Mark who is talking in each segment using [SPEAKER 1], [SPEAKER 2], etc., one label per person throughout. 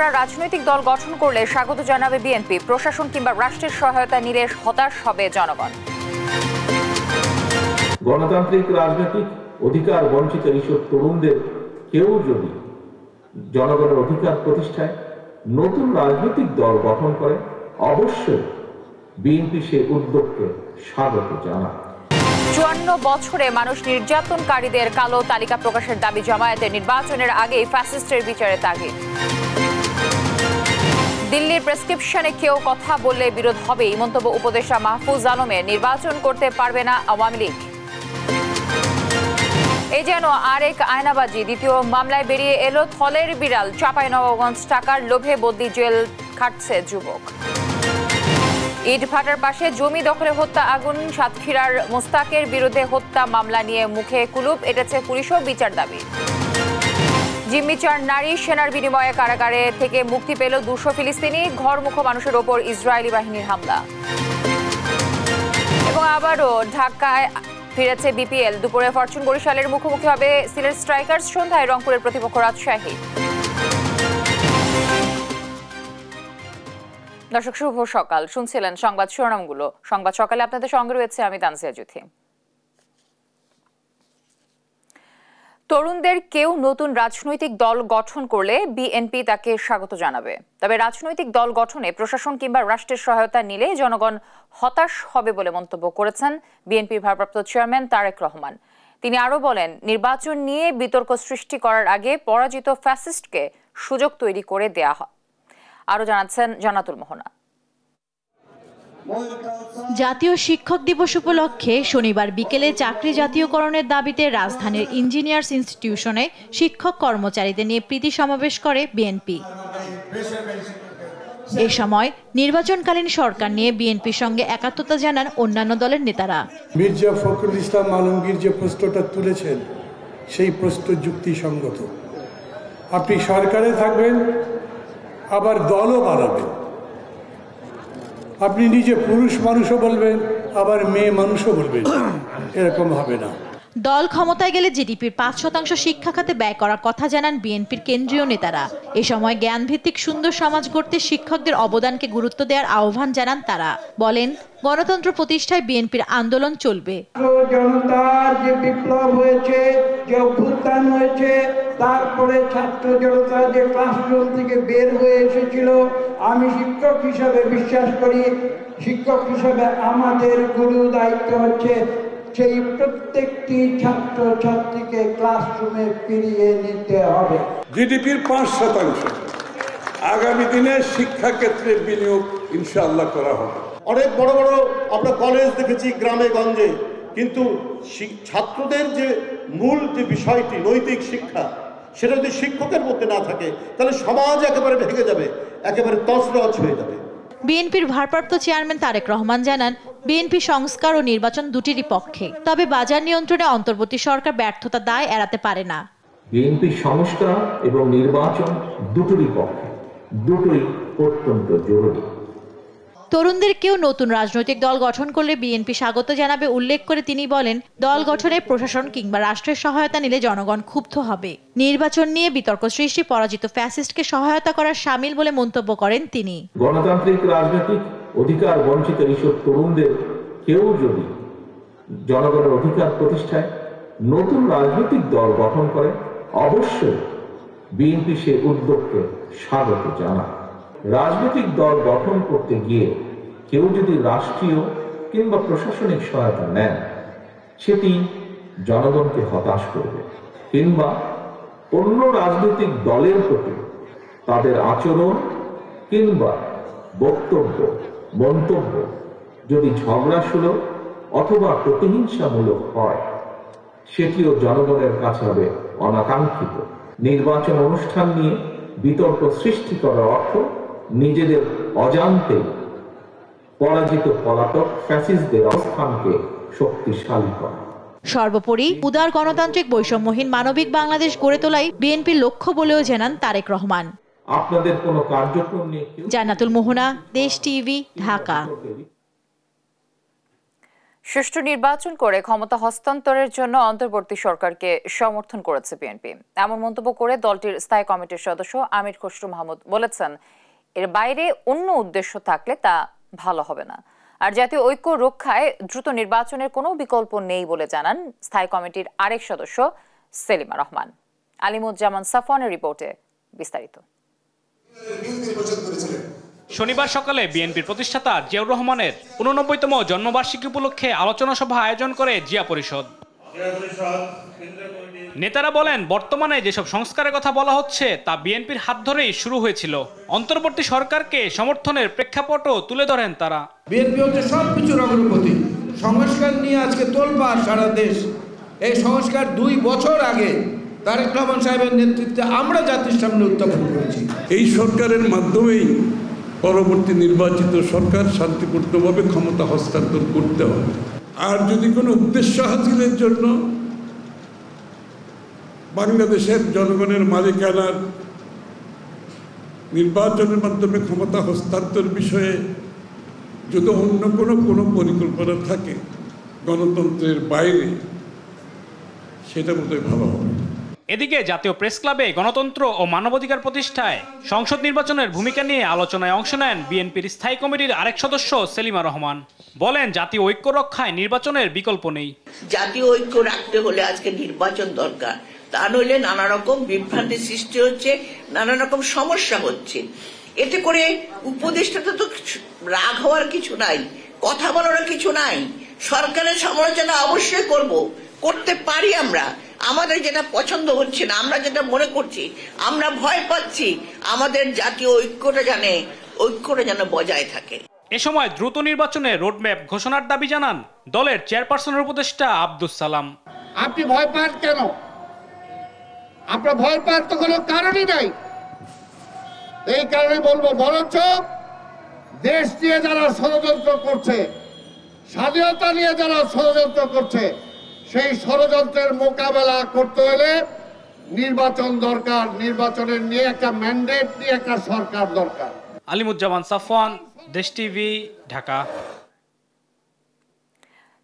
[SPEAKER 1] করা রাজনৈতিক দল গঠন করলে স্বাগত জানাবে বিএনপি। প্রশাসন কিংবা রাষ্ট্রের সহায়তা নিলে হতাশ হবে জনগণ।
[SPEAKER 2] গণতান্ত্রিক রাজনৈতিক অধিকার বঞ্চিত এইসব তরুণদের কেউ যদি জনগণের অধিকার প্রতিষ্ঠায় নতুন রাজনৈতিক দল গঠন করে, অবশ্যই বিএনপি সে উদ্যোগকে স্বাগত জানায়।
[SPEAKER 1] ৫৪ বছরে মানুষ নির্যাতনকারীদের কালো তালিকা প্রকাশের দাবি জামায়াতের। নির্বাচনের আগেই ফ্যাসিস্টের বিচারে তাগিদ। দিল্লির প্রেসক্রিপশনে কেউ কথা বললে বিরোধ হবে, এই মন্তব্য উপদেষ্টা মাহফুজ আলমের। নির্বাচন করতে পারবে না আওয়ামী লীগ। এই যেন আরেক আয়নাবাজি। দ্বিতীয় মামলায় বেরিয়ে এলো থলের বিড়াল। চাঁপাইনবাবগঞ্জ টাকার লোভে বদলি জেল খাটছে যুবক। ইটভাটার পাশে জমি দখলে হত্যা আগুন। সাতক্ষীরার মোস্তাকের বিরুদ্ধে হত্যা মামলা নিয়ে মুখে কুলুপ এঁটেছে পুলিশও বিচার দাবি। জিম্মি ৪ নারী সেনার বিনিময়ে কারাগারে থেকে মুক্তি পেল ২০০ ফিলিস্তিনি। ঘরমুখো মানুষের ওপর ইসরায়েলি বাহিনীর হামলা। এবং আবারও ঢাকায় ফিরেছে বিপিএল। দুপুরে ফরচুন বরিশালের মুখোমুখি হবে সিলেট স্ট্রাইকার্স। সন্ধ্যায় রংপুরের প্রতিপক্ষ রাজশাহী। দর্শক শুভ সকাল। শুনছিলেন সংবাদ শিরোনামগুলো। সংবাদ সকালে আপনাদের সঙ্গে রয়েছে আমি তানসিয়া জুথি। তরুণদের কেউ নতুন রাজনৈতিক দল গঠন করলে বিএনপি তাকে স্বাগত জানাবে। তবে রাজনৈতিক দল গঠনে প্রশাসন কিংবা রাষ্ট্রের সহায়তা নিলে জনগণ হতাশ হবে বলে মন্তব্য করেছেন বিএনপির ভারপ্রাপ্ত চেয়ারম্যান তারেক রহমান। তিনি আরও বলেন, নির্বাচন নিয়ে বিতর্ক সৃষ্টি করার আগে পরাজিত ফ্যাসিস্টকে সুযোগ তৈরি করে দেয়া হয়। আরও জানাচ্ছেন জান্নাতুল মোহনা।
[SPEAKER 3] জাতীয় শিক্ষক দিবস উপলক্ষে শনিবার বিকেলে চাকরি জাতীয়করণের দাবিতে রাজধানীর ইঞ্জিনিয়ার্স ইনস্টিটিউশনে শিক্ষক কর্মচারীদের নিয়ে প্রীতি সমাবেশ করে বিএনপি। এ সময় নির্বাচনকালীন সরকার নিয়ে বিএনপির সঙ্গে একাত্মতা জানান অন্যান্য দলের নেতারা।
[SPEAKER 4] মির্জা ফখরুল ইসলাম আলমগীর যে প্রশ্নটা তুলেছেন সেই প্রশ্ন যুক্তিসঙ্গত। আপনি সরকারে থাকবেন, আবার দলও বাড়াবেন। আপনি নিজে পুরুষ মানুষও বলবেন, আবার মেয়ে মানুষও বলবেন, এরকম হবে না।
[SPEAKER 3] দল ক্ষমতায় গেলে জিডিপির ৫% শিক্ষা খাতে ব্যয় করার কথা জানান বিএনপির কেন্দ্রীয় নেতারা। এ সময় জ্ঞানভিত্তিক সুন্দর সমাজ গড়তে শিক্ষকদের অবদানকে গুরুত্ব দেওয়ার আহ্বান জানান তারা। বলেন, গণতন্ত্র প্রতিষ্ঠায় বিএনপির আন্দোলন চলবে।
[SPEAKER 5] জনতার যে বিপ্লব হয়েছে, যে অভ্যুত্থান হয়েছে, তারপরে ছাত্র জনতা যে ক্লাসরুম থেকে বের হয়ে এসেছিল, আমি শিক্ষক হিসাবে বিশ্বাস করি, শিক্ষক হিসাবে আমাদের গুরু দায়িত্ব হচ্ছে সেই প্রত্যেকটি ছাত্র ছাত্রীকে ক্লাসরুমে ফিরিয়ে নিতে হবে।
[SPEAKER 4] জিডিপির ৫% আগামী দিনে শিক্ষা ক্ষেত্রে বিনিয়োগ ইনশাআল্লাহ করা হবে।
[SPEAKER 6] অনেক বড় বড় আমরা কলেজ দেখেছি গ্রামে গঞ্জে, কিন্তু ছাত্রদের যে মূল যে বিষয়টি নৈতিক শিক্ষা, সেটা যদি শিক্ষকের মধ্যে না থাকে তাহলে সমাজ একেবারে ভেঙে যাবে, একেবারে তছনছ হয়ে যাবে।
[SPEAKER 3] বিএনপির ভারপ্রাপ্ত চেয়ারম্যান তারেক রহমান জানান, বিএনপি সংস্কার ও নির্বাচন দুটিরই পক্ষে। তবে বাজার নিয়ন্ত্রণে অন্তর্বর্তী সরকার ব্যর্থতা দায় এড়াতে পারে না।
[SPEAKER 2] বিএনপি সংস্কার এবং নির্বাচন দুটোরই পক্ষে, দুটোই অত্যন্ত জরুরি।
[SPEAKER 3] তরুণদের কেউ নতুন রাজনৈতিক দল গঠন করলে বিএনপি স্বাগত জানাবে উল্লেখ করে তিনি বলেন, দল গঠনে প্রশাসন কিংবা রাষ্ট্রের সহায়তা নিলে জনগণ ক্ষুব্ধ হবে। নির্বাচন নিয়ে বিতর্ক সৃষ্টি পরাজিত ফ্যাসিস্টকে সহায়তা করার শামিল বলে মন্তব্য করেন তিনি।
[SPEAKER 2] গণতান্ত্রিক রাজনৈতিক অধিকার বঞ্চিত এইসব তরুণদের কেউ যদি জনগণের অধিকার প্রতিষ্ঠায় নতুন রাজনৈতিক দল গঠন করে, অবশ্যই বিএনপি সে উদ্যোগকে স্বাগত জানায়। রাজনৈতিক দল গঠন করতে গিয়ে কেউ যদি রাষ্ট্রীয় কিংবা প্রশাসনিক সহায়তা নেন, সেটি জনগণকে হতাশ করবে, কিংবা অন্য রাজনৈতিক দলের প্রতি তাদের আচরণ কিংবা বক্তব্য মন্তব্য যদি ঝগড়াসুলভ অথবা প্রতিহিংসামূলক হয়, সেটিও জনগণের কাছে হবে অনাকাঙ্ক্ষিত। নির্বাচন অনুষ্ঠান নিয়ে বিতর্ক সৃষ্টি করার অর্থ নিজেদের অজান্তে পরাজিত পলাতক ফ্যাসিস্টদের অবস্থানকে শক্তিশালী করা।
[SPEAKER 3] সর্বোপরি উদার গণতান্ত্রিক বৈষম্যহীন মানবিক বাংলাদেশ গড়ে তোলাই বিএনপির লক্ষ্য বলেও জানান তারেক রহমান।
[SPEAKER 2] আপনাদের কোনো কার্যক্রম নিয়ে
[SPEAKER 3] জান্নাতুল মোহনা, দেশ টিভি, ঢাকা।
[SPEAKER 1] সুষ্ঠু নির্বাচন করে ক্ষমতা হস্তান্তরের জন্য অন্তর্বর্তী সরকারকে সমর্থন করেছে বিএনপি। এমন মন্তব্য করে দলটির স্থায়ী কমিটির সদস্য আমির খসরু মাহমুদ বলেছেন, এর বাইরে অন্য উদ্দেশ্য থাকলে তা ভালো হবে না। আর জাতীয় ঐক্য রক্ষায় দ্রুত নির্বাচনের কোনো বিকল্প নেই বলে জানান স্থায়ী কমিটির আরেক সদস্য সেলিমা রহমান। আলিমুজ্জামান সাফওয়ানের রিপোর্টে বিস্তারিত।
[SPEAKER 7] শনিবার সকালে বিএনপির প্রতিষ্ঠাতা জিয়াউর রহমানের 89তম জন্মবার্ষিকী উপলক্ষে আলোচনা সভা আয়োজন করে জিয়া পরিষদ। নেতারা বলেন, বর্তমানে যেসব সংস্কারের কথা বলা হচ্ছে তা বিএনপির হাত ধরেই শুরু হয়েছিল। অন্তর্বর্তী সরকারকে সমর্থনের প্রেক্ষাপটও তুলে ধরেন তারা।
[SPEAKER 8] বিএনপি হচ্ছে সবকিছুর অগ্রগতি, সংস্কার নিয়ে আজকে তোলপাড় সারা দেশ। এই সংস্কার 2 বছর আগে তারেক রহমান সাহেবের নেতৃত্বে আমরা জাতির সামনে উত্থাপন করেছি।
[SPEAKER 4] এই সরকারের মাধ্যমেই পরবর্তী নির্বাচিত সরকার শান্তিপূর্ণভাবে ক্ষমতা হস্তান্তর করতে হবে। আর যদি কোনো উদ্দেশ্য হাসিলের জন্য বাংলাদেশের জনগণের মালিকানার নির্বাচনের মাধ্যমে ক্ষমতা হস্তান্তর বিষয়ে যদি অন্য কোনো পরিকল্পনা থাকে গণতন্ত্রের বাইরে, সেটা বোধহয় ভালো হবে।
[SPEAKER 7] এদিকে জাতীয় প্রেস ক্লাবে গণতন্ত্র ও মানবাধিকার প্রতিষ্ঠায় সংসদ নির্বাচনের ভূমিকা নিয়ে আলোচনায় অংশ নেন বিএনপির স্থায়ী কমিটির আরেক সদস্য সেলিমা রহমান। বলেন, জাতীয় ঐক্য রক্ষায় নির্বাচনের বিকল্প নেই।
[SPEAKER 9] জাতীয় ঐক্য রাখতে হলে আজকে নির্বাচন দরকার, তা নইলে নানা রকম বিভ্রান্তি সৃষ্টি হচ্ছে, নানা রকম সমস্যা হচ্ছে। এতে করে উপদেষ্টাতে তো রাগ হওয়ার কিছু নাই, কথা বলার কিছু নাই। সরকারের সমালোচনা অবশ্যই করতে পারি আমরা। আমাদের যেটা পছন্দ হচ্ছে না, আমরা যেটা মনে করছি, আমরা ভয় পাচ্ছি, আমাদের জাতীয় ঐক্যটা যেন বজায় থাকে।
[SPEAKER 7] এ সময় দ্রুত নির্বাচনে রোডম্যাপ ঘোষণার দাবি জানান দলের চেয়ারপারসনের উপদেষ্টা আব্দুস সালাম।
[SPEAKER 10] আপনি ভয় পান কেন? আপনার ভয় পাওয়ার তো কোনো কারণই নাই। এই কারণে বলবো, বরঞ্চ দেশ নিয়ে যারা ষড়যন্ত্র করছে, স্বাধীনতা নিয়ে যারা ষড়যন্ত্র করছে, সেই ষড়যন্ত্রের মোকাবেলা করতে হলে নির্বাচন দরকার। নির্বাচনের নিয়ে একটা ম্যান্ডেট নিয়ে একটা সরকার দরকার।
[SPEAKER 7] আলিমুজ্জামান সাফওয়ান, দেশ টিভি, ঢাকা।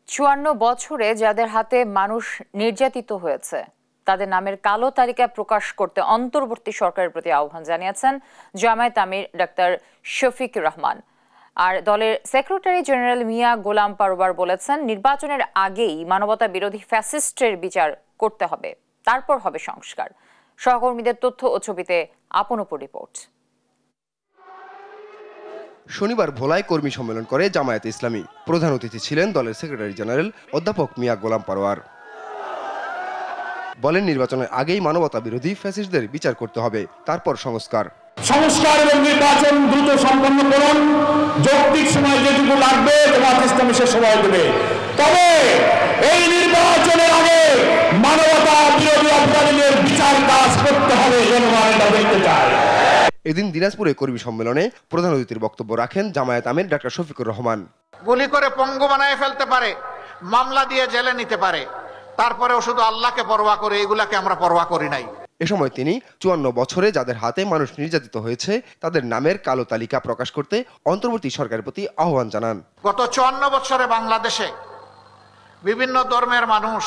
[SPEAKER 1] 54 বছরে যাদের হাতে মানুষ নির্যাতিত হয়েছে তাদের নামের কালো তালিকা প্রকাশ করতে অন্তর্বর্তী সরকারের প্রতি আহ্বান জানিয়েছেন জামায়াত আমির ডাক্তার শফিকুর রহমান। আর দলের সেক্রেটারি জেনারেল মিয়া গোলাম পারোয়ার বলেছেন, নির্বাচনের আগেই মানবতা বিরোধী ফ্যাসিস্টের বিচার করতে হবে, তারপর হবে সংস্কার। সহকর্মীদের তথ্য ও ছবিতে আপনপুর রিপোর্ট।
[SPEAKER 11] শনিবার ভোলায় কর্মী সম্মেলন করে জামায়াতে ইসলামী। প্রধান অতিথি ছিলেন দলের সেক্রেটারি জেনারেল অধ্যাপক মিয়া গোলাম পারোয়ার। বলেন, নির্বাচনের আগেই মানবতা বিরোধী ফ্যাসিস্টদের বিচার করতে হবে, তারপর সংস্কার।
[SPEAKER 12] সংস্কার এবং নির্বাচন দ্রুত সম্পন্ন করুন। যৌক্তিক সময় যেটুকু লাগবে জামায়াত ইসলামী সে সময় দেবে, তবে এই নির্বাচনের আগে মানবতা বিরোধী অপরাধীদের বিচার কাজ করতে হবে, জনগণ এটা দেখতে চায়।
[SPEAKER 11] এদিন দিনাজপুরে কর্মী সম্মেলনে প্রধান অতিথির বক্তব্য রাখেন জামায়াত আমির ডাক্তার শফিকুর রহমান।
[SPEAKER 13] গুলি করে পঙ্গু বানায় ফেলতে পারে, মামলা দিয়ে জেলে নিতে পারে, তারপরেও শুধু আল্লাহকে পরোয়া করে, এগুলাকে আমরা পরোয়া করি নাই।
[SPEAKER 11] এ সময় তিনি 54 বছরে যাদের হাতে মানুষ নির্যাতিত হয়েছে তাদের নামের কালো তালিকা প্রকাশ করতে অন্তর্বর্তী সরকারের প্রতি আহ্বান জানান।
[SPEAKER 13] গত 54 বছরে বাংলাদেশে বিভিন্ন ধর্মের মানুষ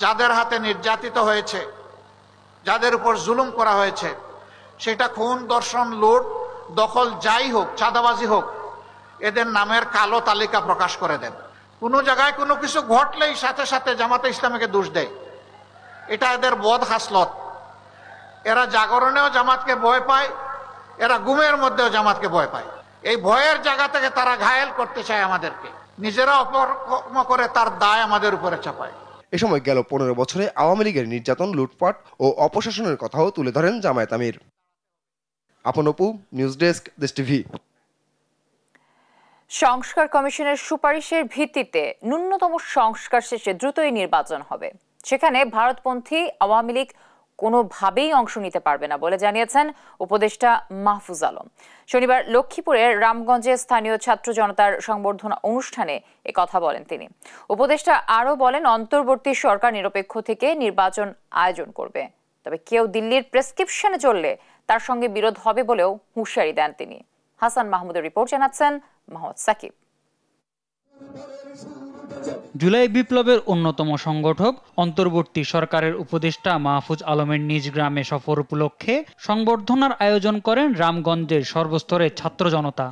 [SPEAKER 13] যাদের হাতে নির্যাতিত হয়েছে, যাদের উপর জুলুম করা হয়েছে, সেটা খুন, ধর্ষণ, লুট, দখল যাই হোক, চাঁদাবাজি হোক, এদের নামের কালো তালিকা প্রকাশ করে দেন। কোনো জায়গায় কোনো কিছু ঘটলেই সাথে সাথে জামাতে ইসলামীকে দোষ দেয়, এটা এদের বদ হাসলত। এরা জাগরণেও জামাতকে ভয় পায়, এরা গুমের মধ্যেও জামাতকে ভয় পায়। এই ভয়ের জায়গা থেকে তারা ঘায়েল করতে চায় আমাদেরকে, নিজেরা অপকর্ম করে তার দায় আমাদের উপরে চাপায়।
[SPEAKER 11] এ সময় গেল 15 বছরে আওয়ামী লীগের নির্যাতন, লুটপাট ও অপশাসনের কথাও তুলে ধরেন জামায়াত আমির। আপনপু, নিউজ ডেস্ক, দেশ টিভি।
[SPEAKER 1] সংস্কার কমিশনের সুপারিশের ভিত্তিতে ন্যূনতম সংস্কার শেষে দ্রুতই নির্বাচন হবে। সেখানে ভারতপন্থী আওয়ামী লীগ কোনোভাবেই অংশ নিতে পারবে না বলে জানিয়েছেন উপদেষ্টা মাহফুজ আলম। শনিবার লক্ষ্মীপুরের রামগঞ্জে স্থানীয় ছাত্র জনতার সংবর্ধনা অনুষ্ঠানে কথা বলেন তিনি। উপদেষ্টা আরও বলেন, অন্তর্বর্তী সরকার নিরপেক্ষ থেকে নির্বাচন আয়োজন করবে, তবে কেউ দিল্লির প্রেসক্রিপশনে চললে তার সঙ্গে বিরোধ হবে বলেও হুঁশিয়ারি দেন তিনি। হাসান মাহমুদের রিপোর্ট জানাচ্ছেন মোহাম্মদ সাকিব।
[SPEAKER 14] জুলাই বিপ্লবের অন্যতম সংগঠক অন্তর্বর্তী সরকারের উপদেষ্টা মাহফুজ আলমের নিজ গ্রামে সফর উপলক্ষে সংবর্ধনার আয়োজন করেন রামগঞ্জের সর্বস্তরের ছাত্র জনতা।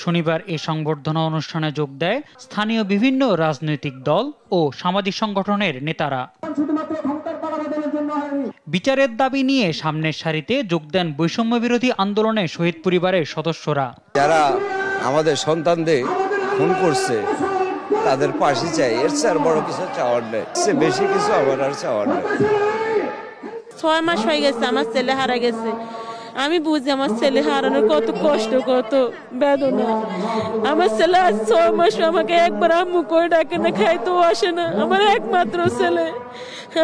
[SPEAKER 14] শনিবার এই সংবর্ধনা অনুষ্ঠানে যোগ দেয় স্থানীয় বিভিন্ন রাজনৈতিক দল ও সামাজিক সংগঠনের নেতারা। বিচারের দাবি নিয়ে সামনের সারিতে যোগ দেন বৈষম্য বিরোধী আন্দোলনে শহীদ পরিবারের সদস্যরা।
[SPEAKER 15] যারা আমাদের সন্তানদের খুন করছে তাদের পাশে চাই, এর চেয়ে আর বড় কিছু চাওয়ার নেই, বেশি কিছু আমার আর চাওয়ার নেই।
[SPEAKER 16] 6 মাস হয়ে গেছে আমার ছেলে হারা গেছে। আমি বুঝি আমার ছেলে হারানোর কত কষ্ট, কত বেদনা। আমার ছেলে আজ 6 মাস আমাকে একবার আম্মু করে ডাকে না, খাইতেও আসে না। আমার একমাত্র ছেলে,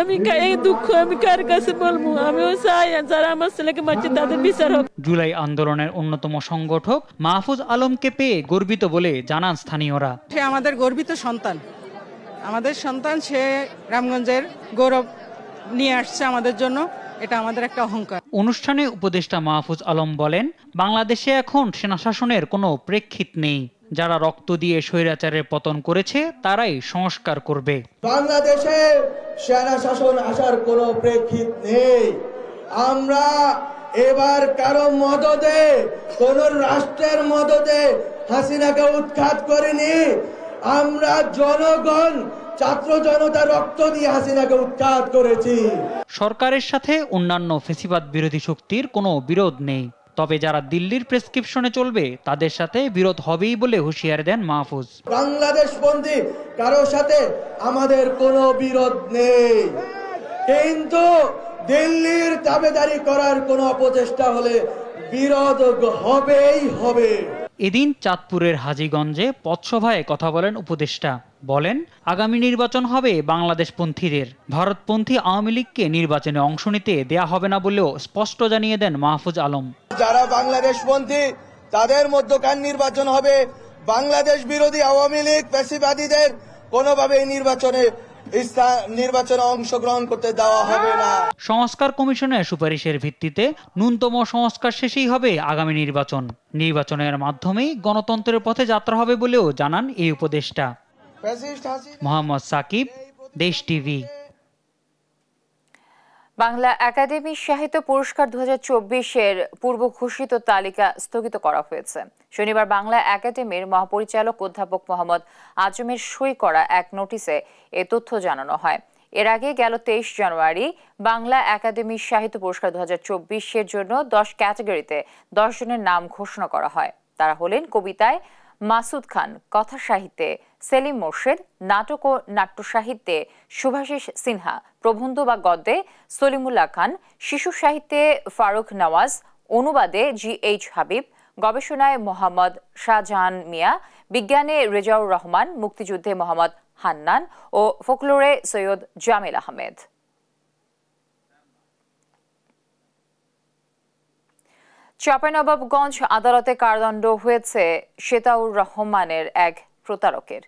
[SPEAKER 16] আমি এই দুঃখ আমি কার কাছে বলবো? আমিও চাই যারা আমার ছেলেকে মারছে তাদের বিচার হোক।
[SPEAKER 14] জুলাই আন্দোলনের অন্যতম সংগঠক মাহফুজ আলমকে পেয়ে গর্বিত বলে জানান স্থানীয়রা।
[SPEAKER 17] সে আমাদের গর্বিত সন্তান, আমাদের সন্তান, সে রামগঞ্জের গৌরব নিয়ে আসছে আমাদের জন্য, এটা আমাদের একটা অহংকার।
[SPEAKER 14] অনুষ্ঠানে উপদেষ্টা মাহফুজ আলম বলেন, বাংলাদেশে এখন সেনা শাসনের কোনো প্রেক্ষিত নেই। যারা রক্ত দিয়ে স্বৈরাচারের পতন করেছে তারাই সংস্কার করবে।
[SPEAKER 18] বাংলাদেশে সেনা শাসন আসার কোনো প্রেক্ষিত নেই। আমরা এবার কারো মদদে, কোন রাষ্ট্রের মদদে হাসিনাকে উৎখাত করিনি। আমরা জনগণ, ছাত্র জনতা রক্ত দিয়ে হাসিনাকে উৎখাত করেছি।
[SPEAKER 14] সরকারের সাথে অন্যান্য ফ্যাসিবাদ বিরোধী শক্তির কোনো বিরোধ নেই, তবে যারা দিল্লির প্রেসক্রিপশনে চলবে তাদের সাথে বিরোধ হবেই বলে হুঁশিয়ারি দেন মাহফুজ।
[SPEAKER 18] বাংলাদেশপন্থী কারো সাথে আমাদের কোনো বিরোধ নেই, কিন্তু দিল্লির দাবিদারি করার কোনো অপচেষ্টা হলে বিরোধ হবেই হবে।
[SPEAKER 14] এদিন চাঁদপুরের হাজীগঞ্জে পথসভায় কথা বলেন উপদেষ্টা। বলেন, আগামী নির্বাচন হবে বাংলাদেশপন্থীদের, ভারতপন্থী আওয়ামী লীগকে নির্বাচনে অংশ নিতে দেয়া হবে না বলেও স্পষ্ট জানিয়ে দেন মাহফুজ আলম।
[SPEAKER 18] যারা বাংলাদেশপন্থী তাদের মধ্যকার নির্বাচন হবে, বাংলাদেশ বিরোধী আওয়ামী লীগ ফ্যাসিবাদীদের কোনোভাবেই নির্বাচনে অংশগ্রহণ করতে দেওয়া হবে না।
[SPEAKER 14] সংস্কার কমিশনের সুপারিশের ভিত্তিতে ন্যূনতম সংস্কার শেষেই হবে আগামী নির্বাচন। নির্বাচনের মাধ্যমেই গণতন্ত্রের পথে যাত্রা হবে বলেও জানান এই উপদেষ্টা। মোহাম্মদ সাকিব, দেশ টিভি।
[SPEAKER 1] বাংলা একাডেমি সাহিত্য পুরস্কার 2024-এর পূর্ব ঘোষিত তালিকা স্থগিত করা হয়েছে। শনিবার বাংলা একাডেমির মহাপরিচালক অধ্যাপক মোহাম্মদ আজমের সই করা এক নোটিশে এ তথ্য জানানো হয়। এর আগে গেল 23 জানুয়ারি বাংলা একাডেমি সাহিত্য পুরস্কার 2024-এর জন্য 10 ক্যাটাগরিতে 10 জনের নাম ঘোষণা করা হয়। তারা হলেন কবিতায় মাসুদ খান, কথা সাহিত্যে সেলিম মোর্শেদ, নাটক ও নাট্য সাহিত্যে শুভাশিস সিনহা, প্রবন্ধ বা গদ্যে সলিমুল্লাহ খান, শিশু সাহিত্যে ফারুক নওয়াজ, অনুবাদে GH হাবিব, গবেষণায় মোহাম্মদ শাহজাহান মিয়া, বিজ্ঞানে রেজাউর রহমান, মুক্তিযুদ্ধে মোহাম্মদ হান্নান ও ফোকলোরে সৈয়দ জামিল আহমেদ। চাঁপাইনবাবগঞ্জ আদালতে কারাদণ্ড হয়েছে শেতাউর রহমানের এক প্রতারকের,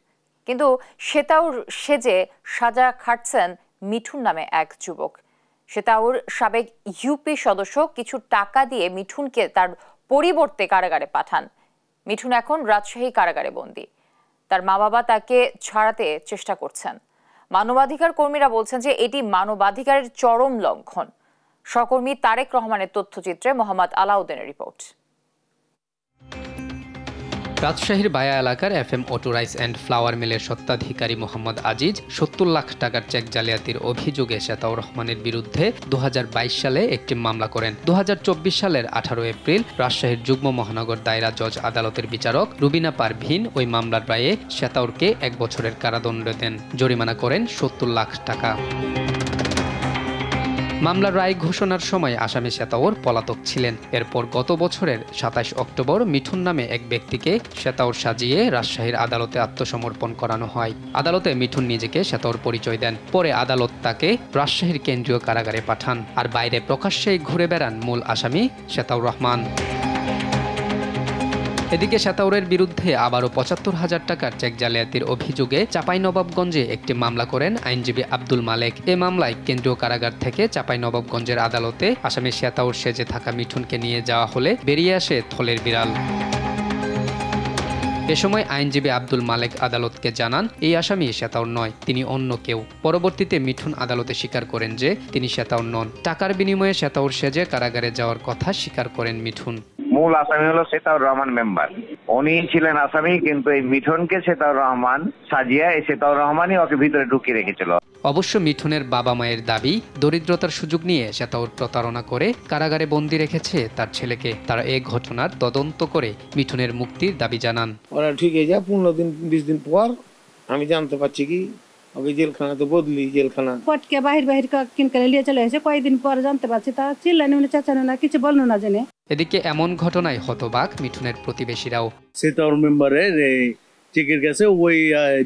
[SPEAKER 1] কিন্তু শেতাউর সেজে সাজা খাটছেন মিঠুন নামে এক যুবক। শেতাউর সাবেক ইউপি সদস্য কিছু টাকা দিয়ে মিঠুনকে তার পরিবর্তে কারাগারে পাঠান। মিঠুন এখন রাজশাহী কারাগারে বন্দী। তার মা বাবা তাকে ছাড়াতে চেষ্টা করছেন। মানবাধিকার কর্মীরা বলছেন যে এটি মানবাধিকারের চরম লঙ্ঘন। সহকর্মী তারেক রহমানের তথ্যচিত্রে মোহাম্মদ আলাউদ্দিনের রিপোর্ট।
[SPEAKER 19] রাজশাহীর বায়া এলাকার FM auto rice and flower মিলের স্বত্বাধিকারী মোহাম্মদ আজিজ 70 লাখ টাকার চেক জালিয়াতির অভিযোগে শেতাউর রহমানের বিরুদ্ধে 2022 সালে একটি মামলা করেন। 2024 সালের 18 এপ্রিল রাজশাহীর যুগ্ম মহানগর দায়রা জজ আদালতের বিচারক রুবিনা পারভিন ওই মামলার রায়ে শেতাউরকে 1 বছরের কারাদণ্ড দেন, জরিমানা করেন 70 লাখ টাকা। মামলার রায় ঘোষণার সময় আসামি শেতাউর পলাতক ছিলেন। এরপর গত বছরের 27 অক্টোবর মিঠুন নামে এক ব্যক্তিকে শেতাউর সাজিয়ে রাজশাহীর আদালতে আত্মসমর্পণ করানো হয়। আদালতে মিঠুন নিজেকে শেতাউর পরিচয় দেন। পরে আদালত তাকে রাজশাহীর কেন্দ্রীয় কারাগারে পাঠান। আর বাইরে প্রকাশ্যেই ঘুরে বেড়ান মূল আসামি শেতাউর রহমান। এদিকে শেতাউরের বিরুদ্ধে আবারও 75,000 টাকার চেক জালিয়াতির অভিযোগে চাঁপাইনবাবগঞ্জে একটি মামলা করেন আইনজীবী আব্দুল মালেক। এ মামলায় কেন্দ্রীয় কারাগার থেকে চাঁপাইনবাবগঞ্জের আদালতে আসামি শেতাউর সেজে থাকা মিঠুনকে নিয়ে যাওয়া হলে বেরিয়ে আসে থলের বিড়াল। এ সময় আইনজীবী আব্দুল মালেক আদালতকে জানান এই আসামি শ্বেতাউর নয়, তিনি অন্য কেউ। পরবর্তীতে মিঠুন আদালতে স্বীকার করেন যে তিনি শ্বেতাউর নন। টাকার বিনিময়ে শ্বেতাউর সেজে কারাগারে যাওয়ার কথা স্বীকার করেন মিঠুন।
[SPEAKER 20] মূল আসামি হলো শ্বেতাউর রহমান মেম্বার, উনি ছিলেন আসামি, কিন্তু এই মিঠুনকে শ্বেতাউর রহমান সাজিয়ে এই শ্বেতাউর রহমানই ওকে ভিতরে ঢুকিয়ে রেখেছিল।
[SPEAKER 19] অবশ্য মিঠুনের বাবা মায়ের দাবি দরিদ্রতার সুযোগ নিয়ে শ্বেতাউর প্রতারণা করে কারাগারে বন্দী রেখেছে তার ছেলেকে। তারা এই ঘটনার তদন্ত করে মিঠুনের মুক্তির দাবি জানান।
[SPEAKER 21] ওরা ঠিক হয়ে যায় 15 দিন 20 দিন পর আমি জানতে পারছি কি ওকে জেলখানা তো বদলি জেলখানা
[SPEAKER 22] পটকে বাহির কিনকারে নিয়ে চলে এসে কয়েকদিন পর জানতে পারছি তা চিল্লানি উনি চাচানো না কিছু বললো না জেনে।
[SPEAKER 19] এদিকে এমন ঘটনায় হতবাক মিঠুনের প্রতিবেশীরাও।
[SPEAKER 23] শ্বেতাউর মেম্বারের চেকের কাছে ওই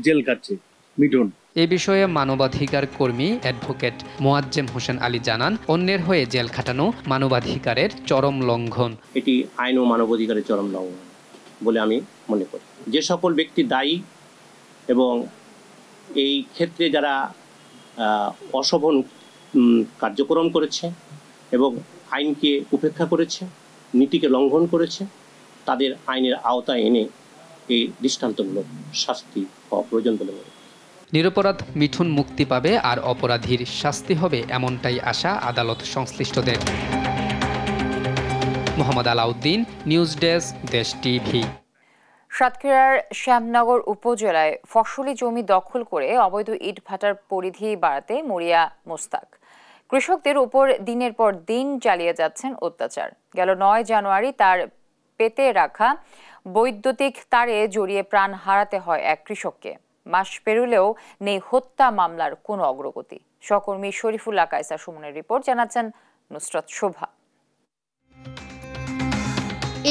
[SPEAKER 23] জেল কাটছে মিঠুন।
[SPEAKER 19] এ বিষয়ে মানবাধিকার কর্মী অ্যাডভোকেট মোয়াজ্জেম হোসেন আলী জানান, অন্যের হয়ে জেল খাটানো মানবাধিকারের চরম লঙ্ঘন।
[SPEAKER 24] এটি আইন ও মানবাধিকারের চরম লঙ্ঘন বলে আমি মনে করি। যে সকল ব্যক্তি দায়ী এবং এই ক্ষেত্রে যারা অশোভন কার্যক্রম করেছে এবং আইনকে উপেক্ষা করেছে, নীতিকে লঙ্ঘন করেছে, তাদের আইনের আওতায় এনে এই দৃষ্টান্তমূলক শাস্তি হওয়া প্রয়োজন বলে মনে করি।
[SPEAKER 19] নিরপরাধ মিঠুন মুক্তি পাবে আর অপরাধীর শাস্তি হবে, এমনটাই আশা আদালত সংশ্লিষ্টদের। মোহাম্মদ আলাউদ্দিন, নিউজ ডেস্ক, দেশ টিভি।
[SPEAKER 1] সাতক্ষীরার শ্যামনগর উপজেলায় ফসলি জমি দখল করে অবৈধ ইট ভাটার পরিধি বাড়াতে মরিয়া মোস্তাক। কৃষকদের উপর দিনের পর দিন চালিয়ে যাচ্ছেন অত্যাচার। গেল 9 জানুয়ারি তার পেতে রাখা বৈদ্যুতিক তারে জড়িয়ে প্রাণ হারাতে হয় এক কৃষককে। মাস পেরুলেও নেই হত্যা মামলার কোনো অগ্রগতি। সহকর্মী শরীফুল্লাহ কায়সা সুমনের রিপোর্ট, জানাচ্ছেন নুসরাত শোভা।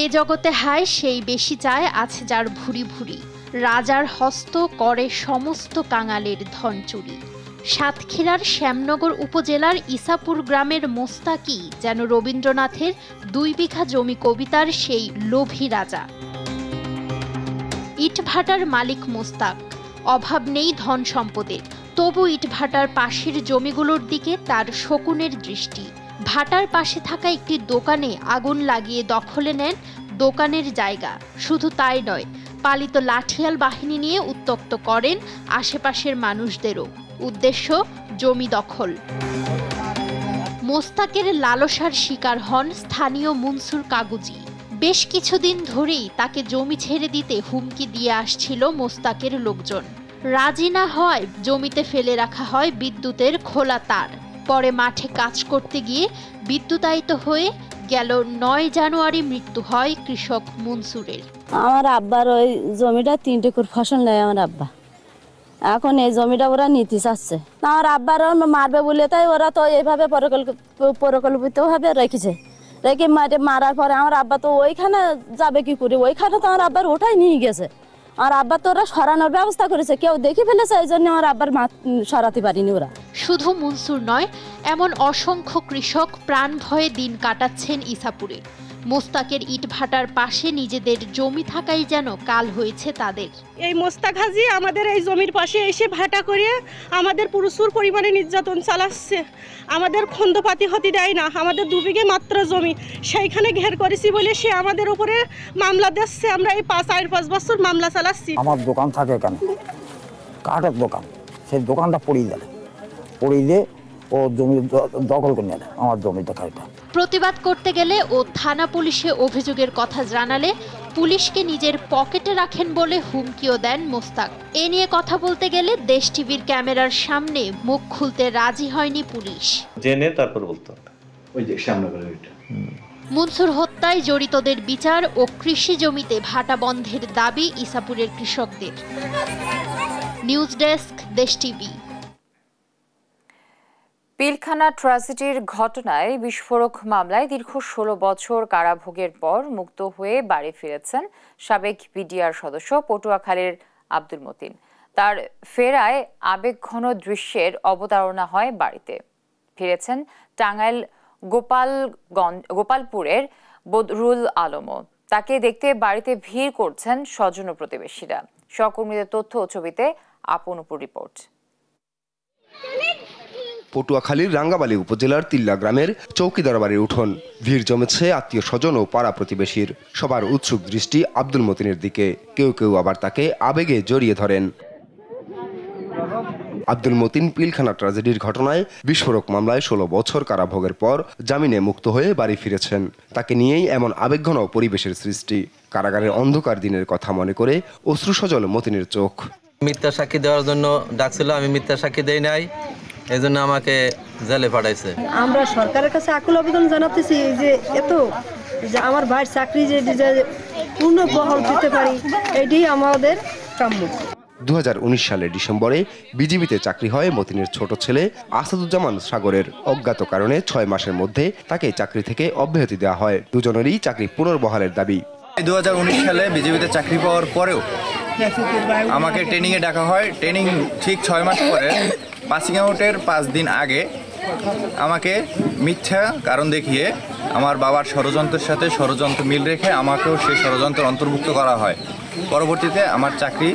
[SPEAKER 3] এ জগতে হায় সেই বেশি চায় আছে যার ভুরি ভুরি, রাজার হস্ত করে সমস্ত কাঙালের ধন চুরি। সাতক্ষীরার শ্যামনগর উপজেলার ইসাপুর গ্রামের মোস্তাকি যেন রবীন্দ্রনাথের 2 বিঘা জমি কবিতার সেই লোভী রাজা। ইটভাটার মালিক মোস্তাক, অভাব নেই ধন সম্পদের, তবু ইটভাটার পাশের জমিগুলোর দিকে তার শকুনের দৃষ্টি। ভাটার পাশে থাকা একটি দোকানে আগুন লাগিয়ে দখলে নেন দোকানের জায়গা। শুধু তাই নয়, পালিত লাঠিয়াল বাহিনী নিয়ে উত্ত্যক্ত করেন আশেপাশের মানুষদেরও। উদ্দেশ্য জমি দখল। মোস্তাকের লালসার শিকার হন স্থানীয় মনসুর কাগুজি। বেশ কিছুদিন ধরেই তাকে জমি ছেড়ে দিতে হুমকি দিয়ে আসছিল মোস্তাকের লোকজন। রাজি না হয় জমিতে ফেলে রাখা হয় বিদ্যুতের খোলা তার। পরে মাঠে কাজ করতে গিয়ে বিদ্যুতায়িত হয়ে গেল 9 জানুয়ারি মৃত্যু হয় কৃষক মনসুরের।
[SPEAKER 25] আমার আব্বার ওই জমিটা 3 একর ফসল নেয় আমার আব্বা। এখন এই জমিটা ওরা নিতে চাচ্ছে। আমার আব্বার মারবে বলে তাই ওরা তো এইভাবে পরিকল্পিতভাবে রেখেছে। রেখে মারার পরে আমার আব্বা তো ওইখানে যাবে কি করে, ওইখানে তো আমার আব্বার ওটাই নিয়ে গেছে। আর আব্বা তো ওরা সরানোর ব্যবস্থা করেছে, কেউ দেখে ফেলেছে, এই জন্য আমার আব্বার সরাতে পারিনি ওরা।
[SPEAKER 3] শুধু মনসুর নয়, এমন অসংখ্য কৃষক প্রাণ ভয়ে দিন কাটাচ্ছেন ইসাপুরে। মোস্তাকের ইট ভাটার পাশে নিজেদের জমি থাকাই যেন কাল হয়েছে তাদের।
[SPEAKER 22] এই মোস্তাক হাজি আমাদের এই জমির পাশে এসে ভাটা করে আমাদের প্রচুর পরিমাণে নির্যাতন চালাচ্ছে। আমাদের খন্দপাতি হতে দেয় না। আমাদের 2 বিঘে মাত্র জমি, সেইখানে ঘের করেছি বলে সে আমাদের উপরে মামলা দিচ্ছে। আমরা এই 4-5 বছর মামলা চালাচ্ছি।
[SPEAKER 26] আমার দোকান থাকে এখানে, কাঠের দোকান, সেই দোকানটা পড়িয়ে দিয়ে ও জমি দখল করে নেয় আমার জমি দেখাটা।
[SPEAKER 3] প্রতিবাদ করতে গেলে ও থানা পুলিশে অভিযোগের কথা জানালে পুলিশকে নিজের পকেটে রাখেন বলে হুমকিও দেন মোস্তাক। এ নিয়ে কথা বলতে গেলে দেশ টিভির ক্যামেরার সামনে মুখ খুলতে রাজি হয়নি পুলিশ।
[SPEAKER 27] জেনে তারপর বলতে হবে। ওই যে সামনে করে ওইটা।
[SPEAKER 3] মনসুর হত্যায় জড়িতদের বিচার ও কৃষি জমিতে ভাটা বন্ধের দাবি ইসাপুরের কৃষকদের। নিউজ ডেস্ক, দেশ টিভি।
[SPEAKER 1] পিলখানা ট্র্যাজেডির ঘটনায় বিস্ফোরক মামলায় দীর্ঘ 16 বছর কারাভোগের পর মুক্ত হয়ে বাড়ি ফিরেছেন সাবেক বিডিআর সদস্য পটুয়াখালীর আব্দুল মতিন। তার ফেরায় আবেগঘন দৃশ্যের অবতারণা হয় বাড়িতে। ফিরেছেন টাঙ্গাইল গোপালপুরের বদরুল আলমও। তাকে দেখতে বাড়িতে ভিড় করছেন স্বজন ও প্রতিবেশীরা। সহকর্মীদের তথ্য ও ছবিতে আপন উপর রিপোর্ট।
[SPEAKER 11] পটুয়াখালীর রাঙ্গাবালী উপজেলার তিল্লা গ্রামের চৌকিদার বাড়ির উঠোন। ভিড় জমেছে আত্মীয় স্বজন ও পাড়া প্রতিবেশীর। সবার উৎসুক দৃষ্টি আব্দুল মতিনের দিকে, কেউ কেউ আবার তাকে আবেগে জড়িয়ে ধরেন। আব্দুল মতিন পিলখানা ট্র্যাজেডির ঘটনায় বিস্ফোরক মামলায় 16 বছর কারাভোগের পর জামিনে মুক্ত হয়ে বাড়ি ফিরেছেন। তাকে নিয়েই এমন আবেগঘন পরিবেশের সৃষ্টি। কারাগারের অন্ধকার দিনের কথা মনে করে অশ্রুসজল মতিনের চোখ।
[SPEAKER 2] মিথ্যা সাক্ষী দেওয়ার জন্য ডাকছিল, আমি মিথ্যা সাক্ষী দেই নাই, এই জন্য আমাকে জেলে পাঠাইছে।
[SPEAKER 4] আমরা সরকারের কাছে আকুল আবেদন জানাতেছি যে যে আমার ভাইয়ের চাকরি যে পূর্ণ বহাল দিতে পারি, এটাই আমাদের কাম্য।
[SPEAKER 11] 2019 সালের ডিসেম্বরে বিজিবিতে চাকরি হয় মতিনের ছোট ছেলে আসাদুজ্জামান সাগরের। অজ্ঞাত কারণে 6 মাসের মধ্যে তাকে চাকরি থেকে অব্যাহতি দেওয়া হয়। দুজনেরই চাকরি পুনর্বহালের দাবি।
[SPEAKER 5] 2019 সালে বিজিবিতে চাকরি পাওয়ার পরেও আমাকে ট্রেনিংয়ে ডাকা হয়। ট্রেনিং ঠিক 6 মাস পরে পাসিং আউটের 5 দিন আগে আমাকে মিথ্যা কারণ দেখিয়ে আমার বাবার ষড়যন্ত্রের সাথে ষড়যন্ত্র মিল রেখে আমাকেও সেই ষড়যন্ত্রের অন্তর্ভুক্ত করা হয়। পরবর্তীতে আমার চাকরি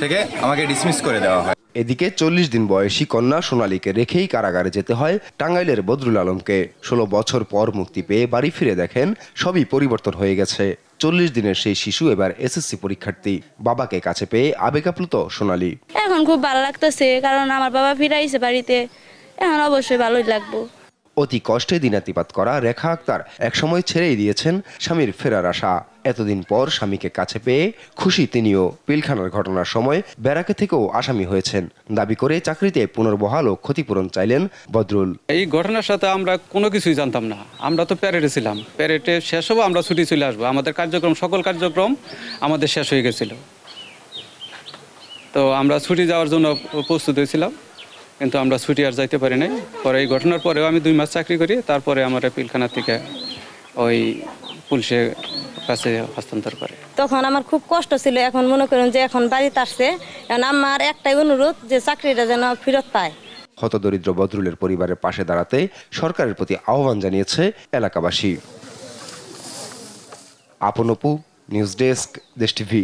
[SPEAKER 5] থেকে আমাকে ডিসমিস করে দেওয়া হয়।
[SPEAKER 11] এদিকে 40 দিন বয়সী কন্যা সোনালীকে রেখেই কারাগারে যেতে হয় টাঙ্গাইলের বদরুল আলমকে। 16 বছর পর মুক্তি পেয়ে বাড়ি ফিরে দেখেন সবই পরিবর্তন হয়ে গেছে। 40 দিনের সেই শিশু এবার এসএসসি পরীক্ষার্থী। বাবাকে কাছে পেয়ে আবেগাপ্লুত সোনালী।
[SPEAKER 25] এখন খুব ভালো লাগতেছে, কারণ আমার বাবা ফিরাইছে বাড়িতে, এখন অবশ্যই ভালোই লাগবো।
[SPEAKER 11] অতি কষ্টে দিনাতিপাত করা রেখা আক্তার একসময় ছেড়েই দিয়েছেন স্বামীর ফেরার আশা। এতদিন পর স্বামীকে কাছে পেয়ে খুশি তিনিও। পিলখানার ঘটনার সময় ব্যারাকে থেকেও আসামি হয়েছেন। দাবি করে চাকরিতে পুনর্বহাল ও ক্ষতিপূরণ চাইলেন বদরুল।
[SPEAKER 6] এই ঘটনার সাথে আমরা কোনো কিছুই জানতাম না। আমরা তো প্যারেডে ছিলাম, প্যারেডে শেষ হবো, আমরা ছুটি চলে আসবো। আমাদের কার্যক্রম, সকল কার্যক্রম আমাদের শেষ হয়ে গেছিল। তো আমরা ছুটি যাওয়ার জন্য প্রস্তুত হয়েছিলাম, কিন্তু আমরা ছুটি আর যাইতে পারি নাই। পরে এই ঘটনার পরেও আমি 2 মাস চাকরি করি, তারপরে আমার পিলখানা থেকে ওই পুলিশের কাছে হস্তান্তর করে।
[SPEAKER 25] তখন আমার খুব কষ্ট ছিল। এখন মনে করেন যে এখন বাড়িতে আসছে, এখন আমার একটাই অনুরোধ যে চাকরিটা যেন ফেরত পায়।
[SPEAKER 11] হতদরিদ্র বদরুলের পরিবারের পাশে দাঁড়াতে সরকারের প্রতি আহ্বান জানিয়েছে এলাকাবাসী। আপন অপু, নিউজ ডেস্ক, দেশ টিভি।